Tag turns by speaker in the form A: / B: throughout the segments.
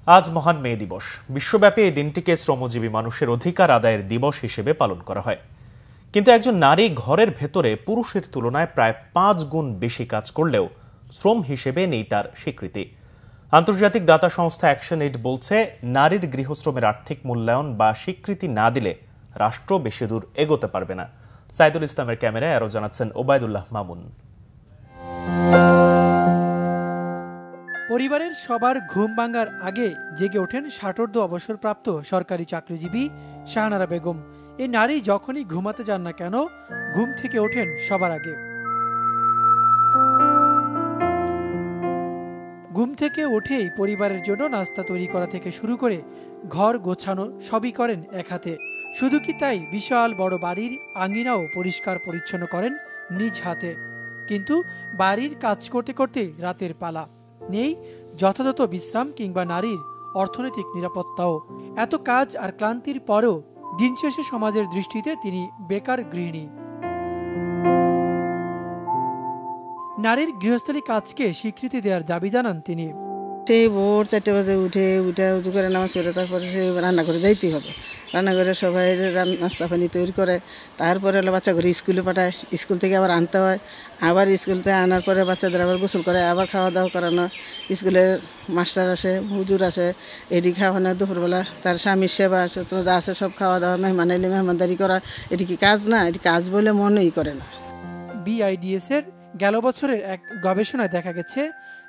A: আজ মহান মে দিবস। বিশ্বব্যাপী এই দিনটিকে শ্রমজীবী মানুষের অধিকার আদায়ের দিবস হিসেবে পালন করা হয়। কিন্তু একজন নারী ঘরের ভেতরে পুরুষের তুলনায় প্রায় 5 গুণ বেশি কাজ করলেও শ্রম হিসেবে নেই তার স্বীকৃতি। আন্তর্জাতিক দাতা সংস্থা অ্যাকশন এইড বলছে, নারীর গৃহশ্রমের আর্থিক মূল্যায়ন বা স্বীকৃতি না দিলে রাষ্ট্র বেশি দূর এগোতে পারবে না। সাইদুল ইসলামের ক্যামেরায় আরো জানাচ্ছেন ওবায়দুল্লাহ মামুন।
B: পরিবারের সবার ঘুম ভাঙার আগে জেগে ওঠেন ষাটোর্ধ্ব অবসরপ্রাপ্ত সরকারি চাকরিজীবী শাহনারা বেগম। এই নারী যখনই ঘুমাতে যান না কেন, ঘুম থেকে ওঠেন সবার আগে। ঘুম থেকে উঠেই পরিবারের জন্য নাস্তা তৈরি করা থেকে শুরু করে ঘর গোছানো সবই করেন এক হাতে। শুধু কি তাই, বিশাল বড় বাড়ির আঙিনাও পরিষ্কার পরিচ্ছন্ন করেন নিজ হাতে। কিন্তু বাড়ির কাজ করতে করতে রাতের পালা, নেই যথাযথ বিশ্রাম কিংবা নারীর অর্থনৈতিক নিরাপত্তাও। এত কাজ আর ক্লান্তির পরেও দিন শেষে সমাজের দৃষ্টিতে তিনি বেকার গৃহিণী। নারীর গৃহস্থলী কাজকে স্বীকৃতি দেওয়ার দাবি জানান তিনি।
C: সেই ভোর 4টা বাজে উঠে উজু করে নামাজ পড়ে তারপরে সে রান্না করে যাইতেই হবে। রান্না করে সবাই নাস্তা পানি তৈরি করে, তারপরে বাচ্চা করে স্কুলে পাঠায়, স্কুল থেকে আবার আনতে হয়, আবার স্কুল থেকে আনার পরে বাচ্চাদের আবার গোসল করে, আবার খাওয়া দাওয়া করানো, স্কুলের মাস্টার আসে, হুজুর আসে, এটি খাওয়ানো দুপুরবেলা, তার স্বামীর সেবা সূত্র যা আছে সব খাওয়া দাওয়া, মেহমান এলে মেহমানদারি করা, এটি কি কাজ না? এটি কাজ বলে মনেই করে না।
B: BIDS এর গেল বছরের এক গবেষণায় দেখা গেছে,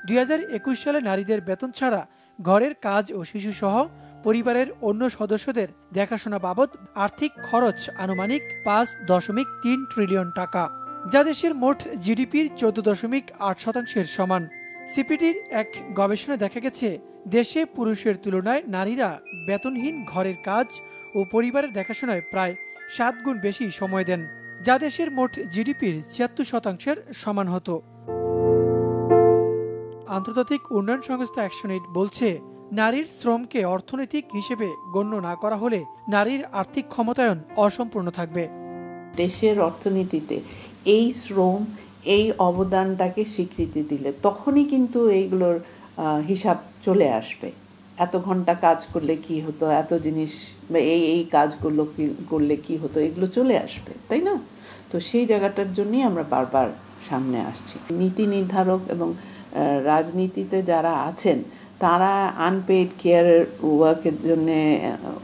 B: 2021 সালে নারীদের বেতন ছাড়া ঘরের কাজ ও শিশু সহ পরিবারের অন্য সদস্যদের দেখাশোনা বাবদ আর্থিক খরচ আনুমানিক 5.3 ট্রিলিয়ন টাকা, যা দেশের মোট GDPর 14.8% সমান। CPDর এক গবেষণায় দেখা গেছে, দেশে পুরুষের তুলনায় নারীরা বেতনহীন ঘরের কাজ ও পরিবারের দেখাশোনায় প্রায় 7 গুণ বেশি সময় দেন, যা দেশের মোট GDPর 76% সমান হতো। আন্তর্জাতিক উন্নয়ন সংস্থা অ্যাকশন এইড বলছে, নারীর শ্রমকে অর্থনৈতিক হিসেবে গণ্য না করা হলে নারীর আর্থিক ক্ষমতায়ন অসম্পূর্ণ থাকবে।
D: দেশের অর্থনীতিতে এই শ্রম, এই অবদানটাকে স্বীকৃতি দিলে তখনই কিন্তু এইগুলোর হিসাব চলে আসবে। এত ঘন্টা কাজ করলে কি হতো, এত জিনিস এই কাজগুলো করলে কি হতো, এগুলো চলে আসবে, তাই না? তো সেই জায়গাটার জন্যই আমরা বারবার সামনে আসছি। নীতি নির্ধারক এবং রাজনীতিতে যারা আছেন তারা আনপেইড কেয়ার ওয়ার্কের জন্য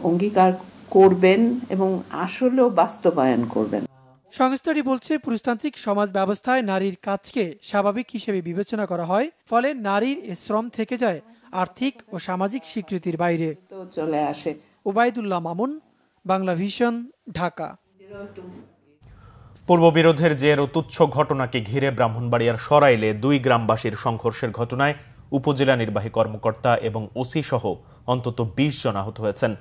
D: অঙ্গীকার করবেন এবং আসলেও বাস্তবায়ন করবেন।
B: সংস্থাটি বলছে, পুরুষতান্ত্রিক সমাজ ব্যবস্থায় নারীর কাজকে স্বাভাবিক হিসেবে বিবেচনা করা হয়, ফলে নারীর শ্রম থেকে যায় আর্থিক ও সামাজিক স্বীকৃতির বাইরে
D: চলে আসে।
B: ওবায়দুল্লাহ মামুন, বাংলা ভিশন, ঢাকা।
A: পূর্ববিরোধের জের ও তুচ্ছ ঘটনাকে ঘিরে ব্রাহ্মণবাড়িয়ার সরাইলে 2 গ্রামবাসীর সংঘর্ষের ঘটনায় উপজেলা নির্বাহী কর্মকর্তা এবং ওসি সহ অন্তত 20 জন আহত হয়েছেন।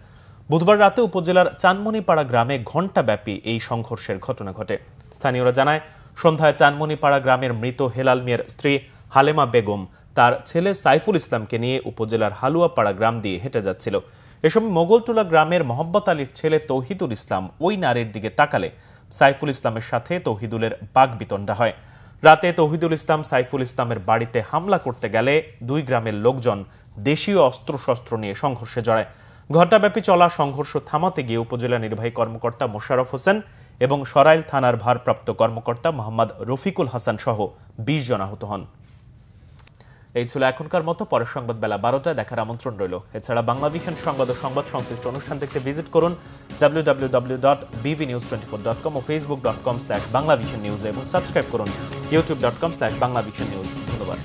A: বুধবার রাতে উপজেলার চানমনিপাড়া গ্রামে ঘণ্টাব্যাপী এই সংঘর্ষের ঘটনা ঘটে। স্থানীয়রা জানায়, সন্ধ্যায় চানমনিপাড়া গ্রামের মৃত হেলাল মিয়ার স্ত্রী হালেমা বেগম তার ছেলে সাইফুল ইসলামকে নিয়ে উপজেলার হালুয়াপাড়া গ্রাম দিয়ে হেঁটে যাচ্ছিল। এ সময় মোগলটোলা গ্রামের মোহাম্মদ আলীর ছেলে তৌহিদুল ইসলাম ওই নারীর দিকে তাকালে সাইফুল ইসলামের সাথে তৌহিদুলের বাগবিতণ্ডা হয়। রাতে তৌহিদুল ইসলাম সাইফুল ইসলামের বাড়িতে হামলা করতে গেলে 2 গ্রামের লোকজন দেশীয় অস্ত্রশস্ত্র নিয়ে সংঘর্ষে জড়ায়। ঘণ্টাব্যাপী চলা সংঘর্ষ থামাতে গিয়ে উপজেলা নির্বাহী কর্মকর্তা মোশাররফ হোসেন এবং সরাইল থানার ভারপ্রাপ্ত কর্মকর্তা মোহাম্মদ রফিকুল হাসান সহ 20 জন আহত হন। এই ছিল এখনকার মতো। পরের সংবাদ বেলা 12টায় দেখার আমন্ত্রণ রইল। এছাড়া বাংলা ভিশন সংবাদ ও সংবাদ সংশ্লিষ্ট অনুষ্ঠান দেখতে ভিজিট করুন www.bvnews24.com ও facebook.com/banglavisionnews এবং সাবস্ক্রাইব করুন youtube.com/banglavisionnews। ধন্যবাদ।